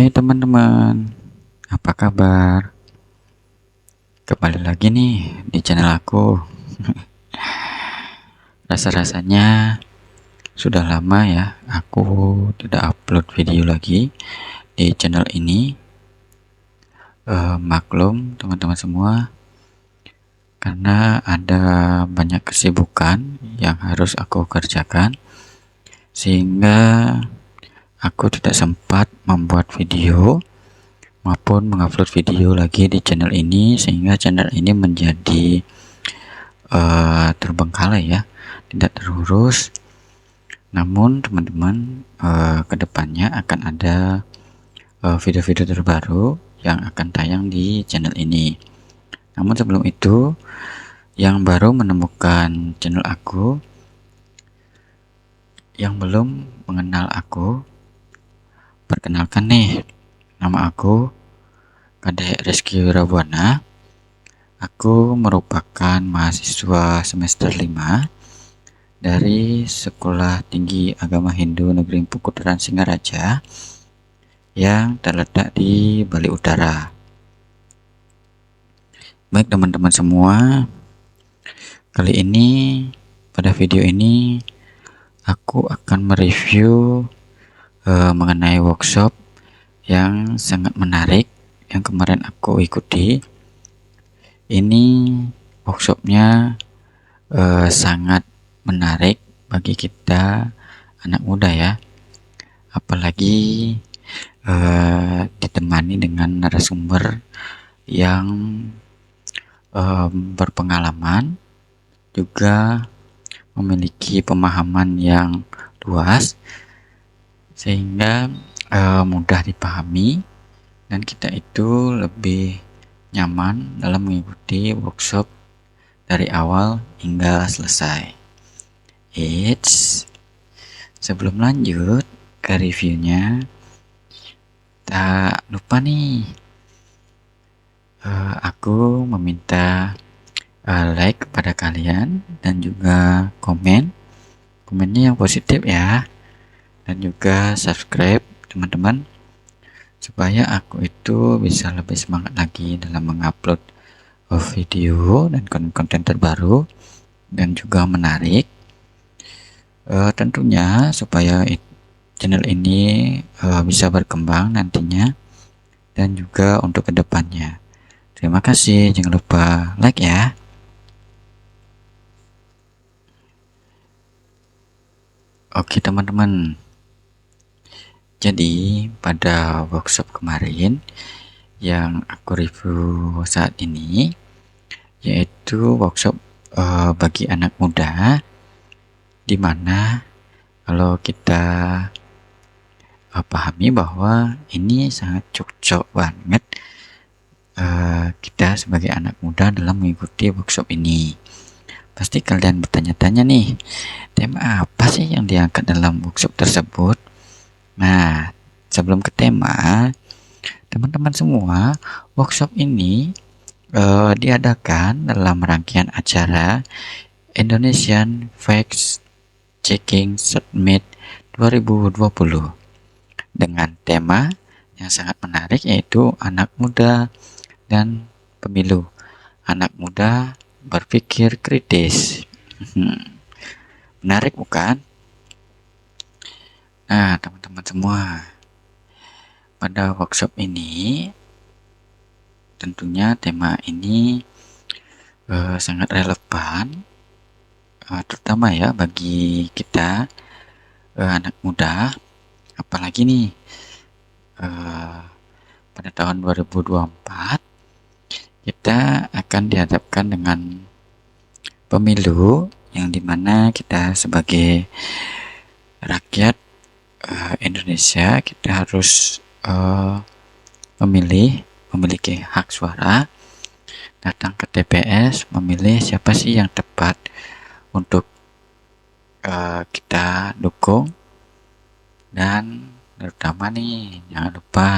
Hai teman-teman, apa kabar? Kembali lagi nih di channel aku. Rasa-rasanya sudah lama ya aku tidak upload video lagi di channel ini. Maklum teman-teman semua, karena ada banyak kesibukan yang harus aku kerjakan, sehingga aku tidak sempat membuat video maupun mengupload video lagi di channel ini, sehingga channel ini menjadi terbengkalai ya, tidak terurus. Namun teman-teman, kedepannya akan ada video-video terbaru yang akan tayang di channel ini. Namun sebelum itu, yang baru menemukan channel aku, yang belum mengenal aku, perkenalkan nih, nama aku Kadek Rizky Wirabuana. Aku merupakan mahasiswa semester 5 dari Sekolah Tinggi Agama Hindu Negeri Empu Kudaran Singaraja yang terletak di Bali Utara. Baik teman-teman semua, kali ini pada video ini aku akan mereview mengenai workshop yang sangat menarik yang kemarin aku ikuti. Ini workshopnya sangat menarik bagi kita anak muda ya, apalagi ditemani dengan narasumber yang berpengalaman, juga memiliki pemahaman yang luas, sehingga mudah dipahami dan kita itu lebih nyaman dalam mengikuti workshop dari awal hingga selesai. Sebelum lanjut ke reviewnya, tak lupa nih, aku meminta like kepada kalian dan juga komennya yang positif ya, dan juga subscribe teman-teman, supaya aku itu bisa lebih semangat lagi dalam mengupload video dan konten-konten terbaru dan juga menarik. Tentunya supaya channel ini bisa berkembang nantinya dan juga untuk kedepannya. Terima kasih, jangan lupa like ya. Oke teman-teman, jadi pada workshop kemarin yang aku review saat ini, yaitu workshop bagi anak muda, dimana kalau kita pahami bahwa ini sangat cocok banget kita sebagai anak muda dalam mengikuti workshop ini. Pasti kalian bertanya-tanya nih, tema apa sih yang diangkat dalam workshop tersebut? Nah, sebelum ke tema, teman-teman semua, workshop ini diadakan dalam rangkaian acara Indonesian Fact Checking Summit 2020 dengan tema yang sangat menarik, yaitu anak muda dan pemilu. Anak muda berpikir kritis. Menarik bukan? Nah, teman-teman semua, pada workshop ini tentunya tema ini sangat relevan, terutama ya bagi kita anak muda, apalagi nih pada tahun 2024 kita akan dihadapkan dengan pemilu yang dimana kita sebagai rakyat Indonesia, kita harus memiliki hak suara, datang ke TPS, memilih siapa sih yang tepat untuk kita dukung, dan terutama nih jangan lupa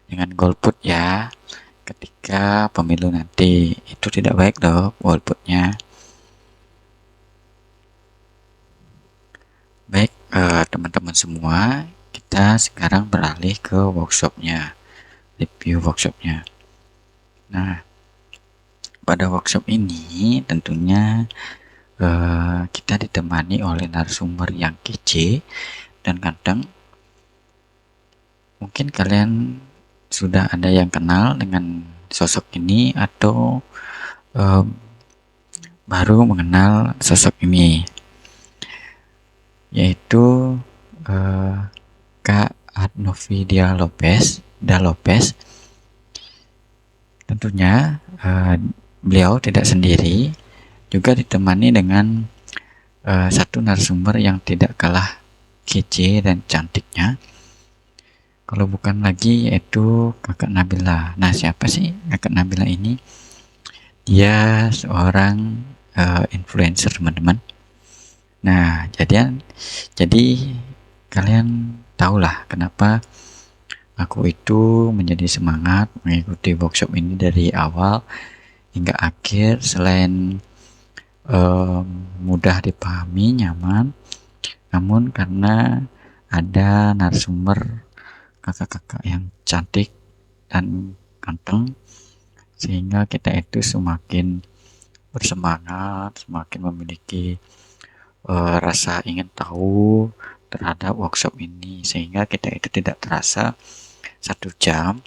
dengan golput ya ketika pemilu nanti. Itu tidak baik loh golputnya. Baik teman-teman semua, kita sekarang beralih ke workshopnya, review workshopnya. Nah, pada workshop ini tentunya kita ditemani oleh narasumber yang kece dan kadang mungkin kalian sudah ada yang kenal dengan sosok ini atau baru mengenal sosok ini, yaitu Kak Adnovidia Lopez. Tentunya beliau tidak sendiri, juga ditemani dengan satu narasumber yang tidak kalah kece dan cantiknya. Kalau bukan lagi yaitu Kakak Nabila. Nah, siapa sih Kakak Nabila ini? Dia seorang influencer, teman-teman. Nah, jadi kalian tahulah kenapa aku itu menjadi semangat mengikuti workshop ini dari awal hingga akhir. Selain mudah dipahami, nyaman, namun karena ada narasumber kakak-kakak yang cantik dan ganteng, sehingga kita itu semakin bersemangat, semakin memiliki rasa ingin tahu terhadap workshop ini, sehingga kita itu tidak terasa 1 jam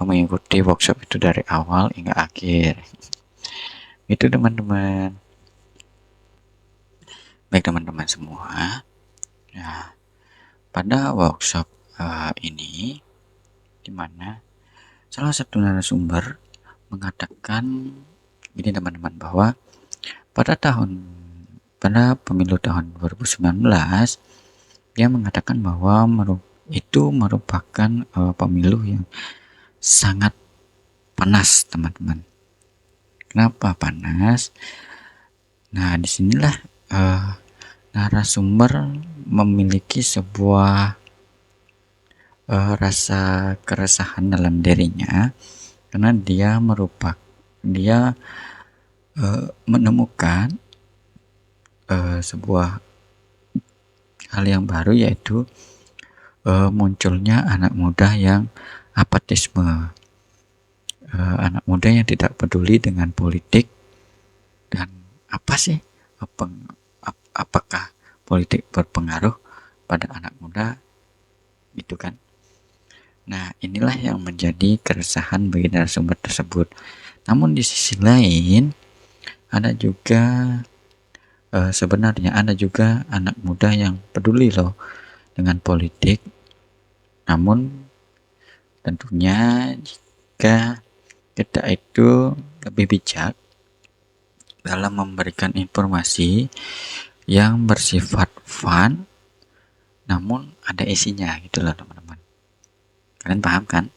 mengikuti workshop itu dari awal hingga akhir. Itu teman-teman. Baik teman-teman semua. Nah, pada workshop ini, dimana salah satu narasumber mengatakan gini teman-teman, bahwa pada pemilu tahun 2019 dia mengatakan bahwa itu merupakan pemilu yang sangat panas, teman-teman. Kenapa panas? Nah, disinilah narasumber memiliki sebuah rasa keresahan dalam dirinya, karena dia menemukan sebuah hal yang baru, yaitu munculnya anak muda yang apatisme, anak muda yang tidak peduli dengan politik. Dan apa sih, apakah politik berpengaruh pada anak muda, gitu kan? Nah, inilah yang menjadi keresahan bagi narasumber tersebut. Namun di sisi lain ada juga sebenarnya ada juga anak muda yang peduli loh dengan politik. Namun tentunya jika kita itu lebih bijak dalam memberikan informasi yang bersifat fun namun ada isinya, gitu loh teman-teman. Kalian paham kan?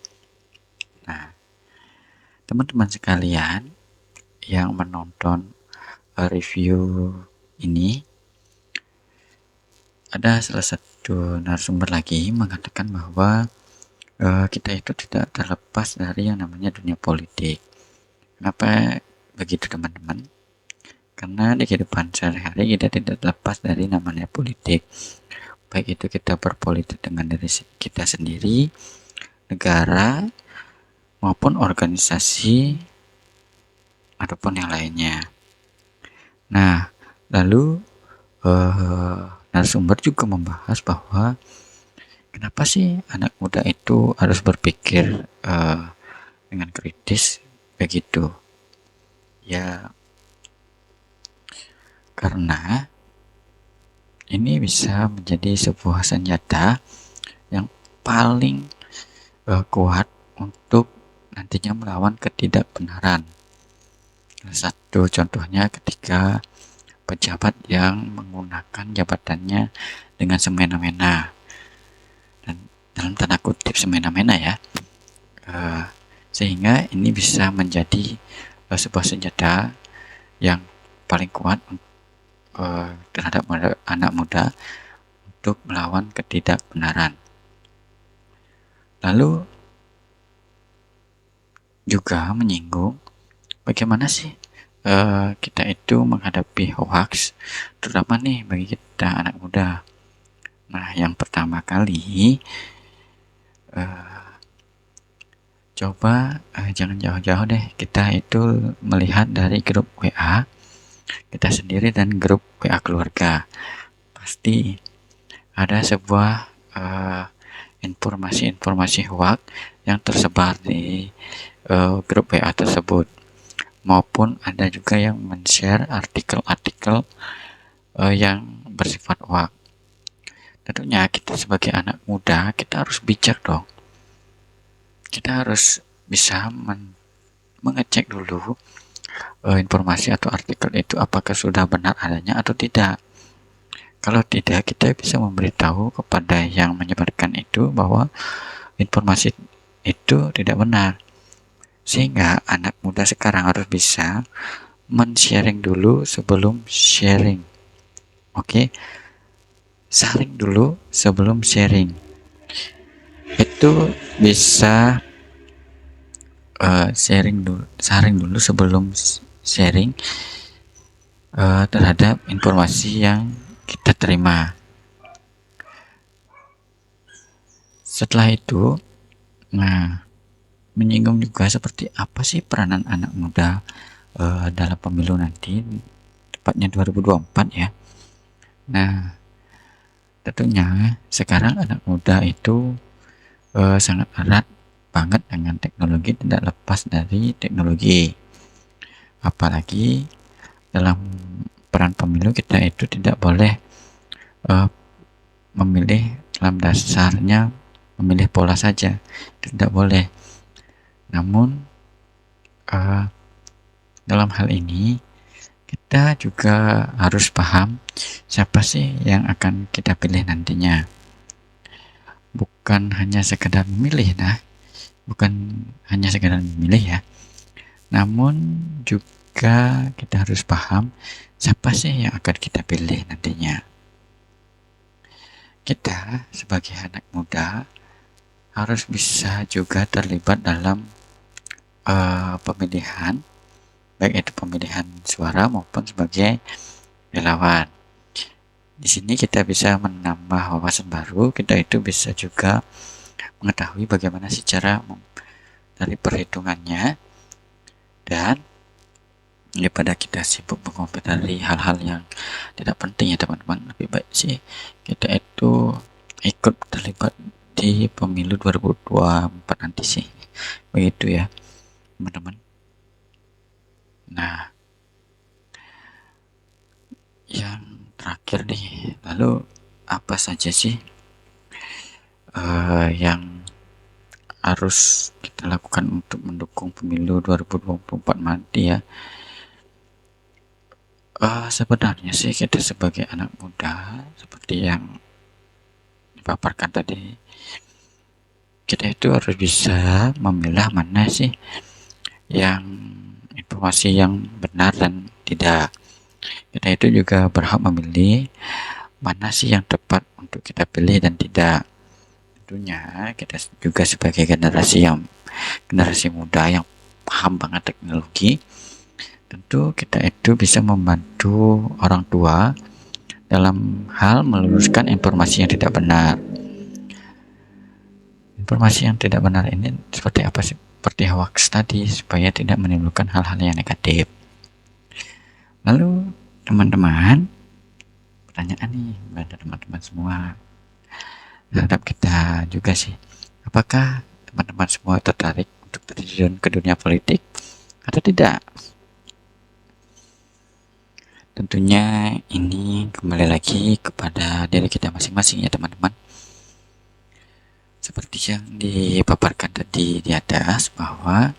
Nah, teman-teman sekalian yang menonton review ini, ada salah satu narasumber lagi mengatakan bahwa kita itu tidak terlepas dari yang namanya dunia politik. Kenapa begitu teman-teman? Karena di kehidupan sehari-hari kita tidak terlepas dari namanya politik. Baik itu kita berpolitik dengan diri kita sendiri, negara, maupun organisasi, ataupun yang lainnya. Nah, lalu narasumber juga membahas bahwa kenapa sih anak muda itu harus berpikir dengan kritis begitu? Ya, karena ini bisa menjadi sebuah senjata yang paling kuat untuk nantinya melawan ketidakbenaran. Salah satu contohnya ketika pejabat yang menggunakan jabatannya dengan semena-mena, dan dalam tanda kutip semena-mena ya, sehingga ini bisa menjadi sebuah senjata yang paling kuat terhadap anak muda untuk melawan ketidakbenaran. Lalu juga menyinggung bagaimana sih kita itu menghadapi hoax, terutama nih bagi kita anak muda. Nah, yang pertama kali coba jangan jauh-jauh deh, kita itu melihat dari grup WA kita sendiri dan grup WA keluarga. Pasti ada sebuah informasi-informasi hoax yang tersebar di grup WA tersebut, maupun ada juga yang men-share artikel-artikel yang bersifat hoax. Tentunya kita sebagai anak muda, kita harus bijak dong. Kita harus bisa mengecek dulu informasi atau artikel itu apakah sudah benar adanya atau tidak. Kalau tidak, kita bisa memberitahu kepada yang menyebarkan itu bahwa informasi itu tidak benar. Sehingga anak muda sekarang harus bisa men-sharing dulu sebelum sharing. Oke, saring dulu sebelum sharing. Itu bisa saring dulu sebelum sharing terhadap informasi yang kita terima. Setelah itu, menyinggung juga seperti apa sih peranan anak muda dalam pemilu nanti, tepatnya 2024 ya. Nah, tentunya sekarang anak muda itu sangat erat banget dengan teknologi, tidak lepas dari teknologi. Apalagi dalam peran pemilu kita itu tidak boleh memilih dalam dasarnya memilih pola saja, tidak boleh. Namun dalam hal ini kita juga harus paham siapa sih yang akan kita pilih nantinya. Bukan hanya sekedar memilih, bukan hanya sekedar memilih ya, namun juga kita harus paham siapa sih yang akan kita pilih nantinya. Kita sebagai anak muda harus bisa juga terlibat dalam pemilihan, baik itu pemilihan suara maupun sebagai relawan. Di sini kita bisa menambah wawasan baru, kita itu bisa juga mengetahui bagaimana sih cara dari perhitungannya, dan daripada kita sibuk mengomentari hal-hal yang tidak penting ya teman-teman, lebih baik sih kita itu ikut terlibat di pemilu 2024 nanti sih, begitu ya teman-teman. Nah, yang terakhir nih, lalu apa saja sih yang harus kita lakukan untuk mendukung pemilu 2024 nanti ya? Sebenarnya sih kita sebagai anak muda, seperti yang dipaparkan tadi, kita itu harus bisa memilah mana sih yang informasi yang benar dan tidak. Kita itu juga berhak memilih mana sih yang tepat untuk kita pilih dan tidak. Tentunya kita juga sebagai generasi muda yang paham banget teknologi, tentu kita itu bisa membantu orang tua dalam hal meluruskan informasi yang tidak benar. Informasi yang tidak benar ini seperti apa sih? Seperti hoax tadi, supaya tidak menimbulkan hal-hal yang negatif. Lalu teman-teman, pertanyaan nih pada teman-teman semua terhadap kita juga sih, apakah teman-teman semua tertarik untuk terjun ke dunia politik atau tidak? Tentunya ini kembali lagi kepada diri kita masing-masing ya teman-teman. Seperti yang dipaparkan tadi di atas, bahwa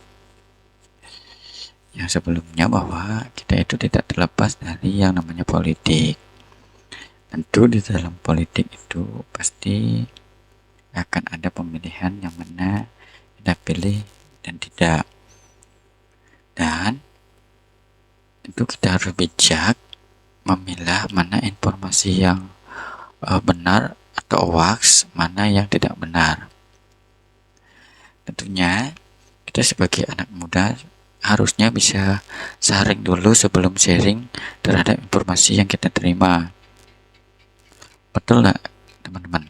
yang sebelumnya bahwa kita itu tidak terlepas dari yang namanya politik. Tentu di dalam politik itu pasti akan ada pemilihan yang mana kita pilih dan tidak. Dan tentu kita harus bijak memilah mana informasi yang benar atau hoax, mana yang tidak benar. Tentunya kita sebagai anak muda harusnya bisa saring dulu sebelum sharing terhadap informasi yang kita terima. Betul nggak teman-teman.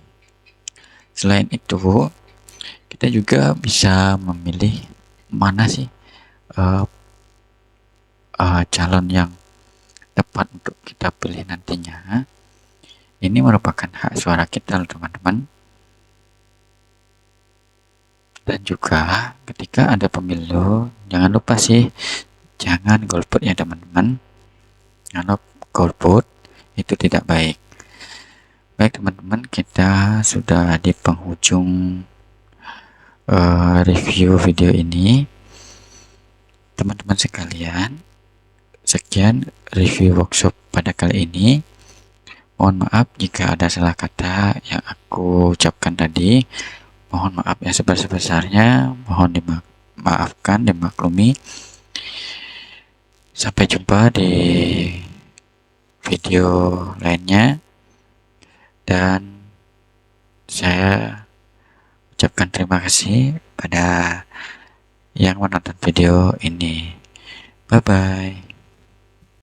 Selain itu, kita juga bisa memilih mana sih calon yang tepat untuk kita pilih nantinya. Ini merupakan hak suara kita loh teman-teman. Dan juga ketika ada pemilu, jangan lupa sih, jangan golput ya teman-teman. Kalau golput itu tidak baik. Baik teman-teman, kita sudah di penghujung review video ini. Teman-teman sekalian, sekian review workshop pada kali ini. Mohon maaf jika ada salah kata yang aku ucapkan tadi. Mohon maaf yang sebesar-besarnya. Mohon dimaafkan, dimaklumi. Sampai jumpa di video lainnya. Dan saya ucapkan terima kasih pada yang menonton video ini. Bye bye.